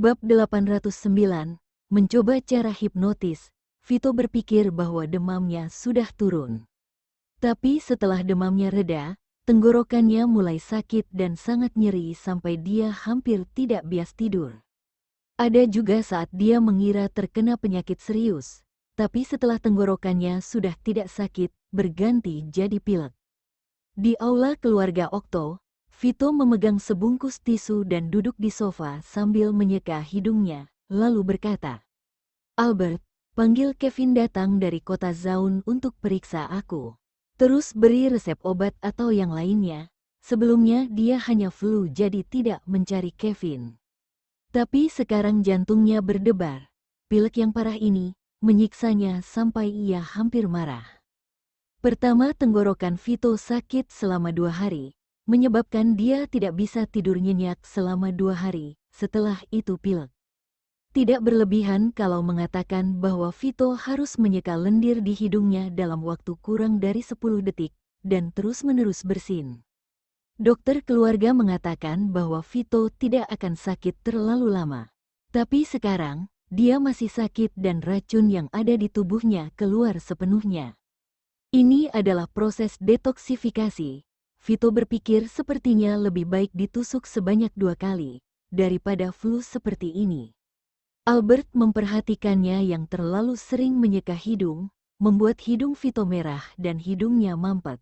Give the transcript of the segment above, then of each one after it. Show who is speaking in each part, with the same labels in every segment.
Speaker 1: Bab 809, mencoba cara hipnotis. Vito berpikir bahwa demamnya sudah turun. Tapi setelah demamnya reda, tenggorokannya mulai sakit dan sangat nyeri sampai dia hampir tidak bias tidur. Ada juga saat dia mengira terkena penyakit serius, tapi setelah tenggorokannya sudah tidak sakit, berganti jadi pilek. Di aula keluarga Okto, Vito memegang sebungkus tisu dan duduk di sofa sambil menyeka hidungnya, lalu berkata, "Albert, panggil Kevin datang dari kota Zaun untuk periksa aku. Terus beri resep obat atau yang lainnya. Sebelumnya dia hanya flu jadi tidak mencari Kevin. Tapi sekarang jantungnya berdebar. Pilek yang parah ini menyiksanya sampai ia hampir marah." Pertama, tenggorokan Vito sakit selama 2 hari. Menyebabkan dia tidak bisa tidur nyenyak selama 2 hari, setelah itu pilek. Tidak berlebihan kalau mengatakan bahwa Vito harus menyeka lendir di hidungnya dalam waktu kurang dari 10 detik, dan terus-menerus bersin. Dokter keluarga mengatakan bahwa Vito tidak akan sakit terlalu lama. Tapi sekarang, dia masih sakit dan racun yang ada di tubuhnya keluar sepenuhnya. Ini adalah proses detoksifikasi. Vito berpikir sepertinya lebih baik ditusuk sebanyak 2 kali, daripada flu seperti ini. Albert memperhatikannya yang terlalu sering menyeka hidung, membuat hidung Vito merah dan hidungnya mampet.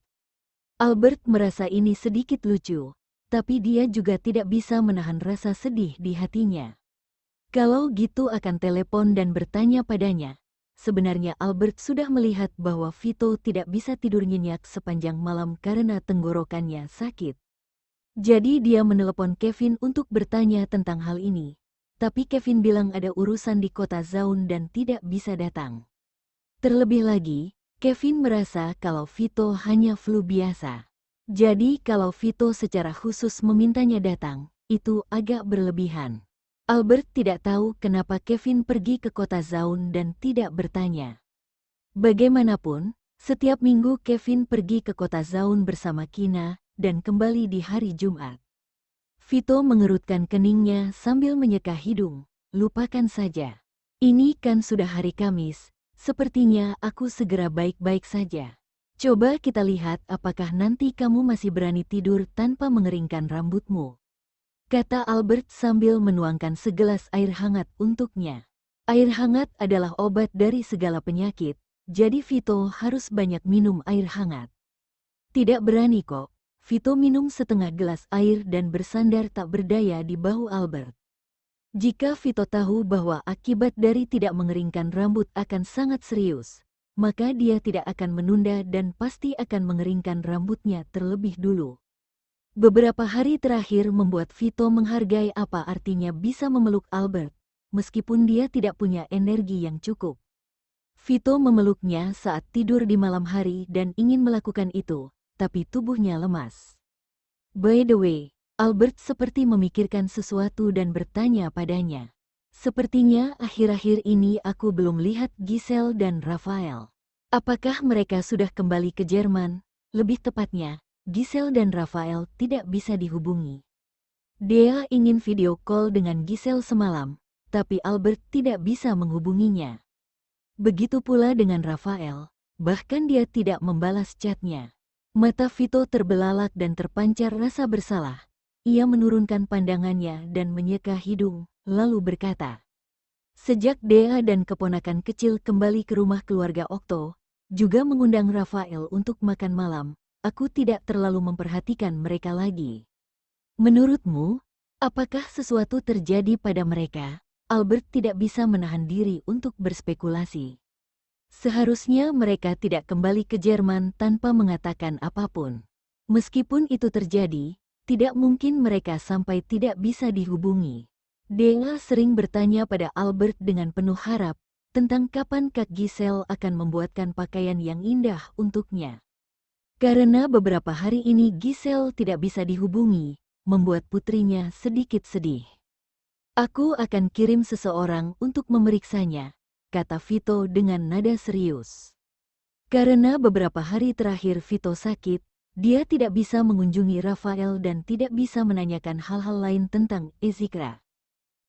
Speaker 1: Albert merasa ini sedikit lucu, tapi dia juga tidak bisa menahan rasa sedih di hatinya. Kalau gitu akan telepon dan bertanya padanya. Sebenarnya Albert sudah melihat bahwa Vito tidak bisa tidur nyenyak sepanjang malam karena tenggorokannya sakit. Jadi dia menelepon Kevin untuk bertanya tentang hal ini. Tapi Kevin bilang ada urusan di kota Zaun dan tidak bisa datang. Terlebih lagi, Kevin merasa kalau Vito hanya flu biasa. Jadi kalau Vito secara khusus memintanya datang, itu agak berlebihan. Albert tidak tahu kenapa Kevin pergi ke kota Zaun dan tidak bertanya. Bagaimanapun, setiap minggu Kevin pergi ke kota Zaun bersama Kina dan kembali di hari Jumat. Vito mengerutkan keningnya sambil menyeka hidung. Lupakan saja. Ini kan sudah hari Kamis, sepertinya aku segera baik-baik saja. Coba kita lihat apakah nanti kamu masih berani tidur tanpa mengeringkan rambutmu, kata Albert sambil menuangkan segelas air hangat untuknya. Air hangat adalah obat dari segala penyakit, jadi Vito harus banyak minum air hangat. Tidak berani kok. Vito minum setengah gelas air dan bersandar tak berdaya di bahu Albert. Jika Vito tahu bahwa akibat dari tidak mengeringkan rambut akan sangat serius, maka dia tidak akan menunda dan pasti akan mengeringkan rambutnya terlebih dulu. Beberapa hari terakhir membuat Vito menghargai apa artinya bisa memeluk Albert, meskipun dia tidak punya energi yang cukup. Vito memeluknya saat tidur di malam hari dan ingin melakukan itu, tapi tubuhnya lemas. By the way, Albert seperti memikirkan sesuatu dan bertanya padanya. Sepertinya akhir-akhir ini aku belum lihat Giselle dan Raphael. Apakah mereka sudah kembali ke Jerman? Lebih tepatnya, Giselle dan Raphael tidak bisa dihubungi. Dia ingin video call dengan Giselle semalam, tapi Albert tidak bisa menghubunginya. Begitu pula dengan Raphael, bahkan dia tidak membalas chatnya. Mata Vito terbelalak dan terpancar rasa bersalah. Ia menurunkan pandangannya dan menyeka hidung, lalu berkata, "Sejak Dea dan keponakan kecil kembali ke rumah keluarga Okto, juga mengundang Raphael untuk makan malam, aku tidak terlalu memperhatikan mereka lagi. Menurutmu, apakah sesuatu terjadi pada mereka?" Albert tidak bisa menahan diri untuk berspekulasi. Seharusnya mereka tidak kembali ke Jerman tanpa mengatakan apapun. Meskipun itu terjadi, tidak mungkin mereka sampai tidak bisa dihubungi. Dea sering bertanya pada Albert dengan penuh harap tentang kapan Kak Giselle akan membuatkan pakaian yang indah untuknya. Karena beberapa hari ini Giselle tidak bisa dihubungi, membuat putrinya sedikit sedih. "Aku akan kirim seseorang untuk memeriksanya," kata Vito dengan nada serius. Karena beberapa hari terakhir Vito sakit, dia tidak bisa mengunjungi Raphael dan tidak bisa menanyakan hal-hal lain tentang Ezikra.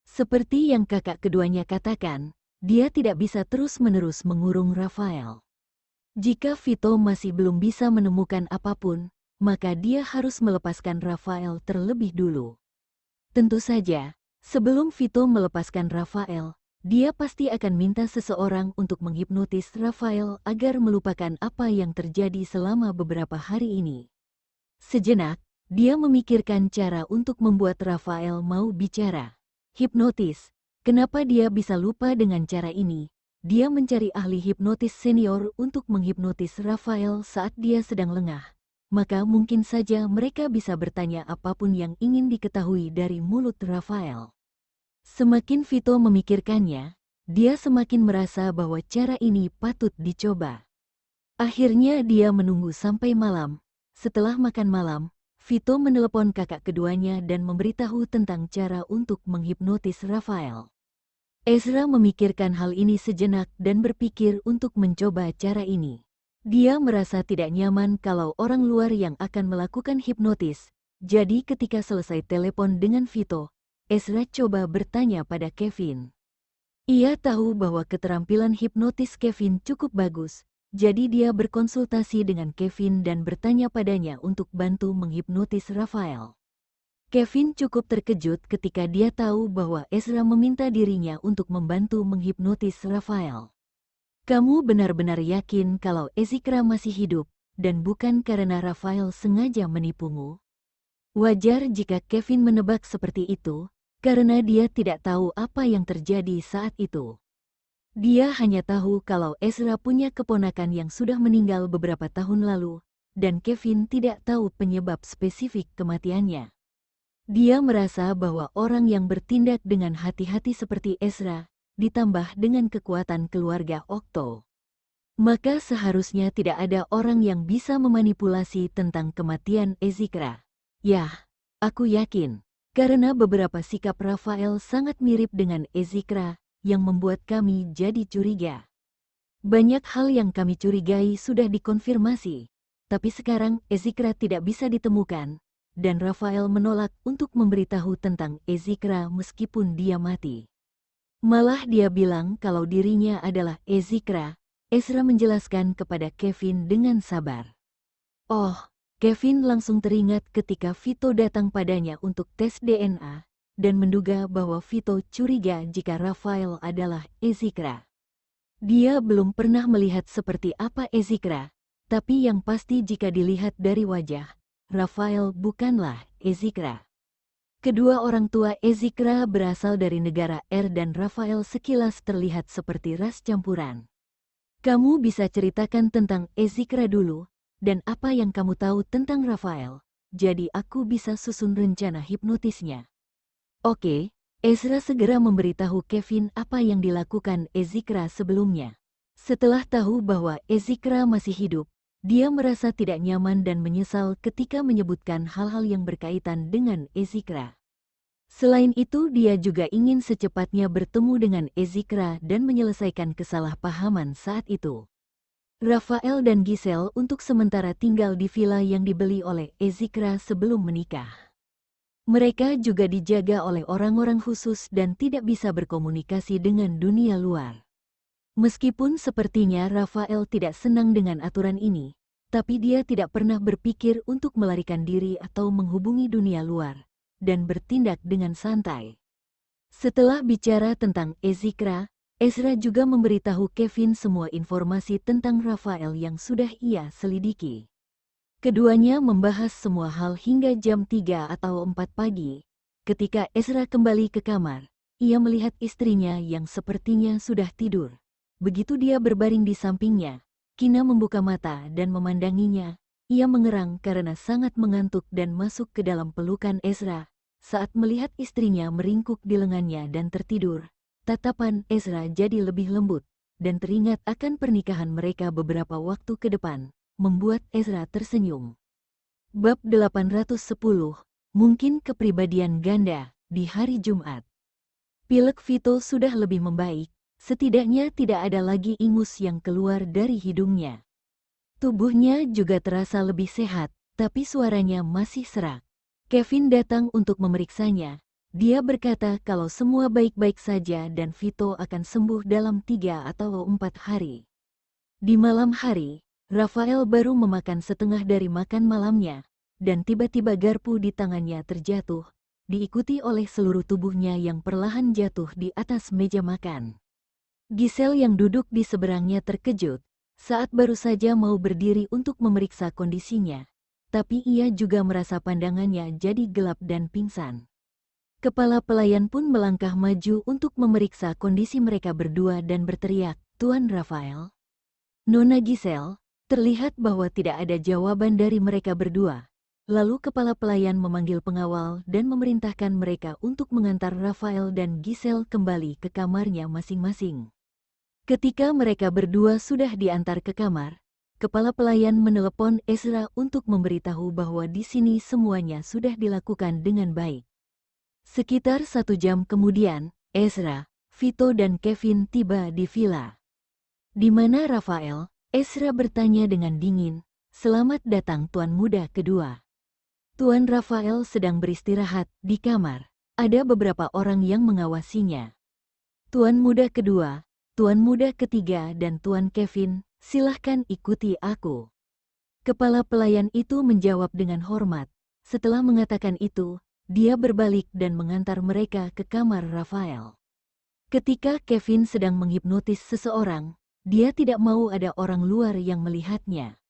Speaker 1: Seperti yang kakak keduanya katakan, dia tidak bisa terus-menerus mengurung Rafael. Jika Vito masih belum bisa menemukan apapun, maka dia harus melepaskan Rafael terlebih dulu. Tentu saja, sebelum Vito melepaskan Rafael, dia pasti akan minta seseorang untuk menghipnotis Rafael agar melupakan apa yang terjadi selama beberapa hari ini. Sejenak, dia memikirkan cara untuk membuat Rafael mau bicara. Hipnotis. Kenapa dia bisa lupa dengan cara ini? Dia mencari ahli hipnotis senior untuk menghipnotis Rafael saat dia sedang lengah. Maka mungkin saja mereka bisa bertanya apapun yang ingin diketahui dari mulut Rafael. Semakin Vito memikirkannya, dia semakin merasa bahwa cara ini patut dicoba. Akhirnya dia menunggu sampai malam. Setelah makan malam, Vito menelepon kakak keduanya dan memberitahu tentang cara untuk menghipnotis Rafael. Ezra memikirkan hal ini sejenak dan berpikir untuk mencoba cara ini. Dia merasa tidak nyaman kalau orang luar yang akan melakukan hipnotis, jadi ketika selesai telepon dengan Vito, Ezra coba bertanya pada Kevin. Ia tahu bahwa keterampilan hipnotis Kevin cukup bagus, jadi dia berkonsultasi dengan Kevin dan bertanya padanya untuk bantu menghipnotis Rafael. Kevin cukup terkejut ketika dia tahu bahwa Ezra meminta dirinya untuk membantu menghipnotis Rafael. Kamu benar-benar yakin kalau Ezikra masih hidup, dan bukan karena Rafael sengaja menipumu? Wajar jika Kevin menebak seperti itu, karena dia tidak tahu apa yang terjadi saat itu. Dia hanya tahu kalau Ezra punya keponakan yang sudah meninggal beberapa tahun lalu, dan Kevin tidak tahu penyebab spesifik kematiannya. Dia merasa bahwa orang yang bertindak dengan hati-hati seperti Ezra, ditambah dengan kekuatan keluarga Okto, maka seharusnya tidak ada orang yang bisa memanipulasi tentang kematian Ezikra. Yah, aku yakin, karena beberapa sikap Rafael sangat mirip dengan Ezikra, yang membuat kami jadi curiga. Banyak hal yang kami curigai sudah dikonfirmasi, tapi sekarang Ezikra tidak bisa ditemukan, dan Rafael menolak untuk memberitahu tentang Ezikra meskipun dia mati. Malah dia bilang kalau dirinya adalah Ezikra. Ezra menjelaskan kepada Kevin dengan sabar. Oh, Kevin langsung teringat ketika Vito datang padanya untuk tes DNA, dan menduga bahwa Vito curiga jika Rafael adalah Ezikra. Dia belum pernah melihat seperti apa Ezikra, tapi yang pasti jika dilihat dari wajah, Rafael bukanlah Ezikra. Kedua orang tua Ezikra berasal dari negara R dan Rafael sekilas terlihat seperti ras campuran. Kamu bisa ceritakan tentang Ezikra dulu, dan apa yang kamu tahu tentang Rafael, jadi aku bisa susun rencana hipnotisnya. Oke, Ezra segera memberitahu Kevin apa yang dilakukan Ezikra sebelumnya. Setelah tahu bahwa Ezikra masih hidup, dia merasa tidak nyaman dan menyesal ketika menyebutkan hal-hal yang berkaitan dengan Ezikra. Selain itu, dia juga ingin secepatnya bertemu dengan Ezikra dan menyelesaikan kesalahpahaman saat itu. Rafael dan Giselle untuk sementara tinggal di villa yang dibeli oleh Ezikra sebelum menikah. Mereka juga dijaga oleh orang-orang khusus dan tidak bisa berkomunikasi dengan dunia luar. Meskipun sepertinya Rafael tidak senang dengan aturan ini, tapi dia tidak pernah berpikir untuk melarikan diri atau menghubungi dunia luar, dan bertindak dengan santai. Setelah bicara tentang Ezikra, Ezra juga memberitahu Kevin semua informasi tentang Rafael yang sudah ia selidiki. Keduanya membahas semua hal hingga jam 3 atau 4 pagi. Ketika Ezra kembali ke kamar, ia melihat istrinya yang sepertinya sudah tidur. Begitu dia berbaring di sampingnya, Kina membuka mata dan memandanginya. Ia mengerang karena sangat mengantuk dan masuk ke dalam pelukan Ezra. Saat melihat istrinya meringkuk di lengannya dan tertidur, tatapan Ezra jadi lebih lembut, dan teringat akan pernikahan mereka beberapa waktu ke depan, membuat Ezra tersenyum. Bab 810, mungkin kepribadian ganda, di hari Jumat. Pilek Vito sudah lebih membaik, setidaknya tidak ada lagi ingus yang keluar dari hidungnya. Tubuhnya juga terasa lebih sehat, tapi suaranya masih serak. Kevin datang untuk memeriksanya, Dia berkata kalau semua baik-baik saja dan Vito akan sembuh dalam 3 atau 4 hari. Di malam hari, Rafael baru memakan setengah dari makan malamnya, dan tiba-tiba garpu di tangannya terjatuh, diikuti oleh seluruh tubuhnya yang perlahan jatuh di atas meja makan. Giselle yang duduk di seberangnya terkejut, saat baru saja mau berdiri untuk memeriksa kondisinya, tapi ia juga merasa pandangannya jadi gelap dan pingsan. Kepala pelayan pun melangkah maju untuk memeriksa kondisi mereka berdua dan berteriak, "Tuan Rafael." Nona Giselle, terlihat bahwa tidak ada jawaban dari mereka berdua. Lalu kepala pelayan memanggil pengawal dan memerintahkan mereka untuk mengantar Rafael dan Giselle kembali ke kamarnya masing-masing. Ketika mereka berdua sudah diantar ke kamar, kepala pelayan menelepon Ezra untuk memberitahu bahwa di sini semuanya sudah dilakukan dengan baik. Sekitar 1 jam kemudian, Ezra, Vito dan Kevin tiba di villa. "Di mana Rafael?" Ezra bertanya dengan dingin. "Selamat datang Tuan Muda Kedua." Tuan Rafael sedang beristirahat di kamar. Ada beberapa orang yang mengawasinya. "Tuan Muda Kedua, Tuan Muda Ketiga dan Tuan Kevin, silahkan ikuti aku." Kepala pelayan itu menjawab dengan hormat. Setelah mengatakan itu, dia berbalik dan mengantar mereka ke kamar Rafael. Ketika Kevin sedang menghipnotis seseorang, dia tidak mau ada orang luar yang melihatnya.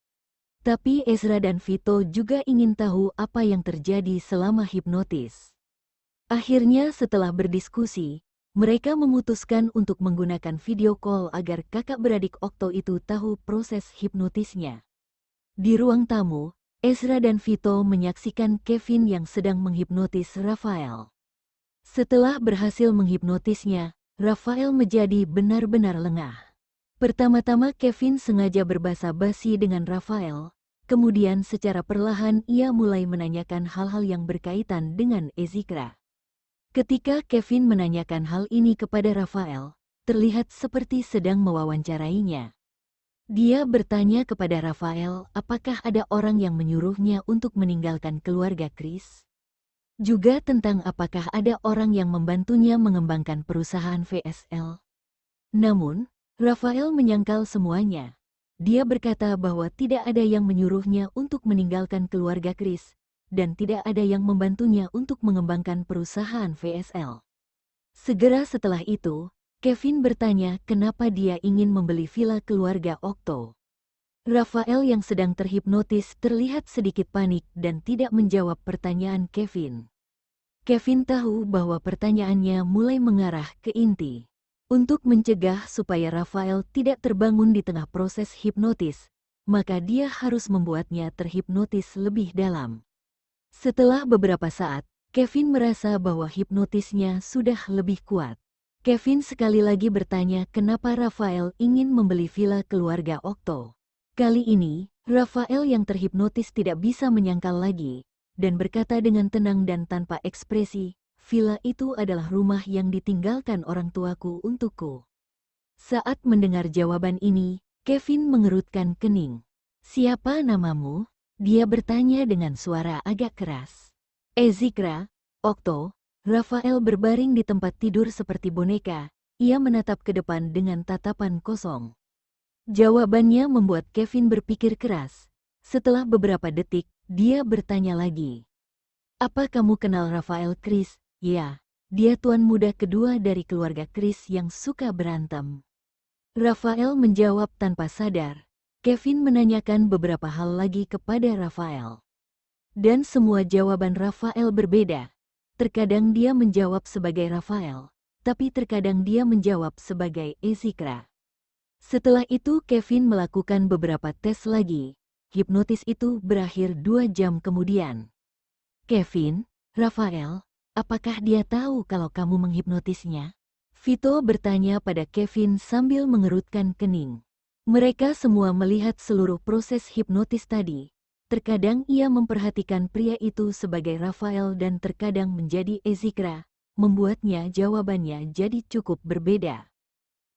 Speaker 1: Tapi Ezra dan Vito juga ingin tahu apa yang terjadi selama hipnotis. Akhirnya setelah berdiskusi, mereka memutuskan untuk menggunakan video call agar kakak beradik Okto itu tahu proses hipnotisnya. Di ruang tamu, Ezra dan Vito menyaksikan Kevin yang sedang menghipnotis Rafael. Setelah berhasil menghipnotisnya, Rafael menjadi benar-benar lengah. Pertama-tama Kevin sengaja berbasa-basi dengan Rafael, kemudian secara perlahan ia mulai menanyakan hal-hal yang berkaitan dengan Ezikra. Ketika Kevin menanyakan hal ini kepada Rafael, terlihat seperti sedang mewawancarainya. Dia bertanya kepada Rafael apakah ada orang yang menyuruhnya untuk meninggalkan keluarga Chris. Juga tentang apakah ada orang yang membantunya mengembangkan perusahaan VSL. Namun, Rafael menyangkal semuanya. Dia berkata bahwa tidak ada yang menyuruhnya untuk meninggalkan keluarga Chris, dan tidak ada yang membantunya untuk mengembangkan perusahaan VSL. Segera setelah itu, Kevin bertanya kenapa dia ingin membeli villa keluarga Okto. Rafael yang sedang terhipnotis terlihat sedikit panik dan tidak menjawab pertanyaan Kevin. Kevin tahu bahwa pertanyaannya mulai mengarah ke inti. Untuk mencegah supaya Rafael tidak terbangun di tengah proses hipnotis, maka dia harus membuatnya terhipnotis lebih dalam. Setelah beberapa saat, Kevin merasa bahwa hipnotisnya sudah lebih kuat. Kevin sekali lagi bertanya kenapa Rafael ingin membeli villa keluarga Okto. Kali ini, Rafael yang terhipnotis tidak bisa menyangkal lagi, dan berkata dengan tenang dan tanpa ekspresi, "Villa itu adalah rumah yang ditinggalkan orang tuaku untukku." Saat mendengar jawaban ini, Kevin mengerutkan kening. "Siapa namamu?" Dia bertanya dengan suara agak keras. "Ezikra, Okto." Rafael berbaring di tempat tidur seperti boneka. Ia menatap ke depan dengan tatapan kosong. Jawabannya membuat Kevin berpikir keras. Setelah beberapa detik, dia bertanya lagi. "Apa kamu kenal Rafael Chris?" "Ya, dia tuan muda kedua dari keluarga Chris yang suka berantem." Rafael menjawab tanpa sadar. Kevin menanyakan beberapa hal lagi kepada Rafael. Dan semua jawaban Rafael berbeda. Terkadang dia menjawab sebagai Rafael, tapi terkadang dia menjawab sebagai Ezikra. Setelah itu Kevin melakukan beberapa tes lagi. Hipnotis itu berakhir 2 jam kemudian. "Kevin, Rafael, apakah dia tahu kalau kamu menghipnotisnya?" Vito bertanya pada Kevin sambil mengerutkan kening. Mereka semua melihat seluruh proses hipnotis tadi. Terkadang ia memperhatikan pria itu sebagai Rafael dan terkadang menjadi Ezikra, membuatnya jawabannya jadi cukup berbeda.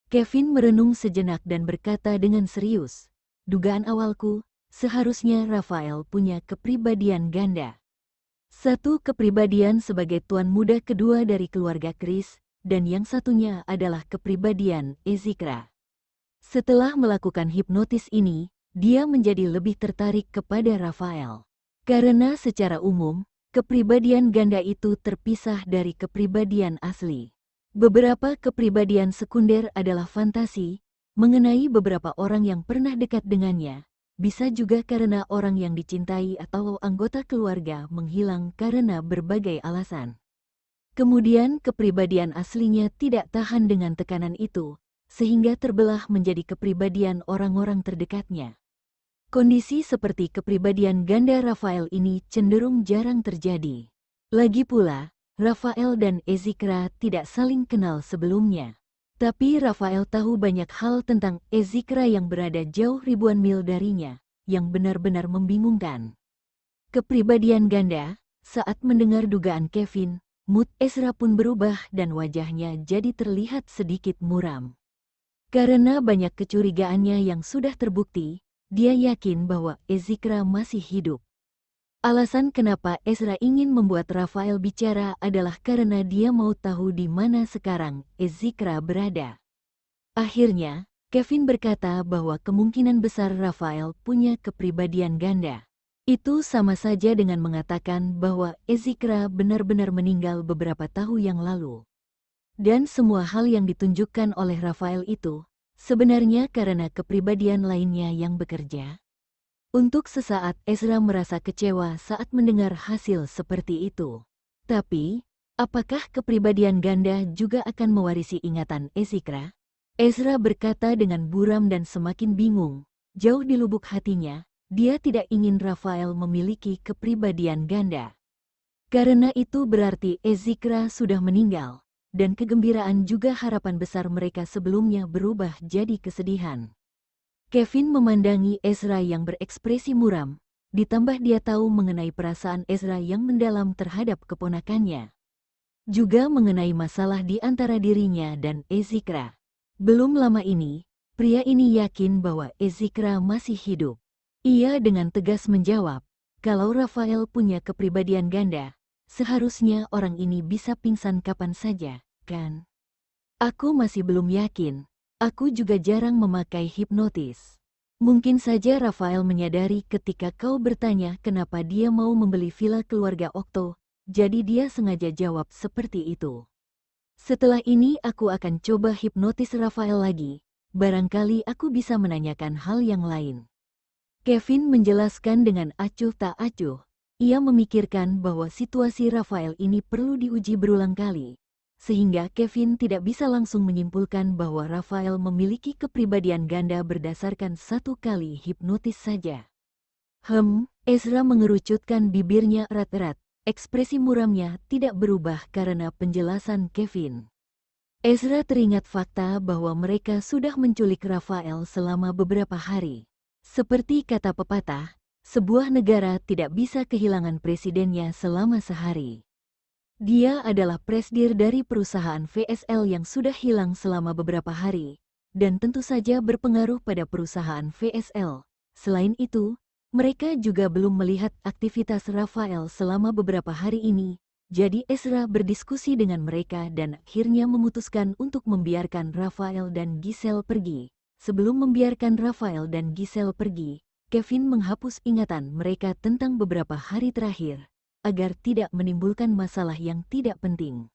Speaker 1: Kevin merenung sejenak dan berkata dengan serius, "Dugaan awalku, seharusnya Rafael punya kepribadian ganda." Satu kepribadian sebagai tuan muda kedua dari keluarga Chris, dan yang satunya adalah kepribadian Ezikra. Setelah melakukan hipnotis ini, dia menjadi lebih tertarik kepada Rafael. Karena secara umum, kepribadian ganda itu terpisah dari kepribadian asli. Beberapa kepribadian sekunder adalah fantasi, mengenai beberapa orang yang pernah dekat dengannya. Bisa juga karena orang yang dicintai atau anggota keluarga menghilang karena berbagai alasan. Kemudian kepribadian aslinya tidak tahan dengan tekanan itu, sehingga terbelah menjadi kepribadian orang-orang terdekatnya. Kondisi seperti kepribadian ganda Rafael ini cenderung jarang terjadi. Lagi pula, Rafael dan Ezikra tidak saling kenal sebelumnya. Tapi Rafael tahu banyak hal tentang Ezikra yang berada jauh ribuan mil darinya, yang benar-benar membingungkan. Kepribadian ganda, saat mendengar dugaan Kevin, mood Ezra pun berubah dan wajahnya jadi terlihat sedikit muram. Karena banyak kecurigaannya yang sudah terbukti, dia yakin bahwa Ezikra masih hidup. Alasan kenapa Ezra ingin membuat Rafael bicara adalah karena dia mau tahu di mana sekarang Ezikra berada. Akhirnya, Kevin berkata bahwa kemungkinan besar Rafael punya kepribadian ganda. Itu sama saja dengan mengatakan bahwa Ezikra benar-benar meninggal beberapa tahun yang lalu. Dan semua hal yang ditunjukkan oleh Rafael itu, sebenarnya karena kepribadian lainnya yang bekerja. Untuk sesaat Ezra merasa kecewa saat mendengar hasil seperti itu. Tapi, apakah kepribadian ganda juga akan mewarisi ingatan Ezikra? Ezra berkata dengan buram dan semakin bingung. Jauh di lubuk hatinya, dia tidak ingin Rafael memiliki kepribadian ganda. Karena itu berarti Ezikra sudah meninggal, dan kegembiraan juga harapan besar mereka sebelumnya berubah jadi kesedihan. Kevin memandangi Ezra yang berekspresi muram, ditambah dia tahu mengenai perasaan Ezra yang mendalam terhadap keponakannya. Juga mengenai masalah di antara dirinya dan Ezikra. Belum lama ini, pria ini yakin bahwa Ezikra masih hidup. Ia dengan tegas menjawab, kalau Rafael punya kepribadian ganda, seharusnya orang ini bisa pingsan kapan saja, kan? Aku masih belum yakin. Aku juga jarang memakai hipnotis. Mungkin saja Rafael menyadari ketika kau bertanya kenapa dia mau membeli villa keluarga Okto, jadi dia sengaja jawab seperti itu. Setelah ini aku akan coba hipnotis Rafael lagi, barangkali aku bisa menanyakan hal yang lain. Kevin menjelaskan dengan acuh tak acuh. Ia memikirkan bahwa situasi Rafael ini perlu diuji berulang kali. Sehingga Kevin tidak bisa langsung menyimpulkan bahwa Rafael memiliki kepribadian ganda berdasarkan satu kali hipnotis saja. Ezra mengerucutkan bibirnya erat-erat. Ekspresi muramnya tidak berubah karena penjelasan Kevin. Ezra teringat fakta bahwa mereka sudah menculik Rafael selama beberapa hari. Seperti kata pepatah, sebuah negara tidak bisa kehilangan presidennya selama sehari. Dia adalah presidir dari perusahaan VSL yang sudah hilang selama beberapa hari, dan tentu saja berpengaruh pada perusahaan VSL. Selain itu, mereka juga belum melihat aktivitas Rafael selama beberapa hari ini, jadi Ezra berdiskusi dengan mereka dan akhirnya memutuskan untuk membiarkan Rafael dan Giselle pergi. Sebelum membiarkan Rafael dan Giselle pergi, Kevin menghapus ingatan mereka tentang beberapa hari terakhir, agar tidak menimbulkan masalah yang tidak penting.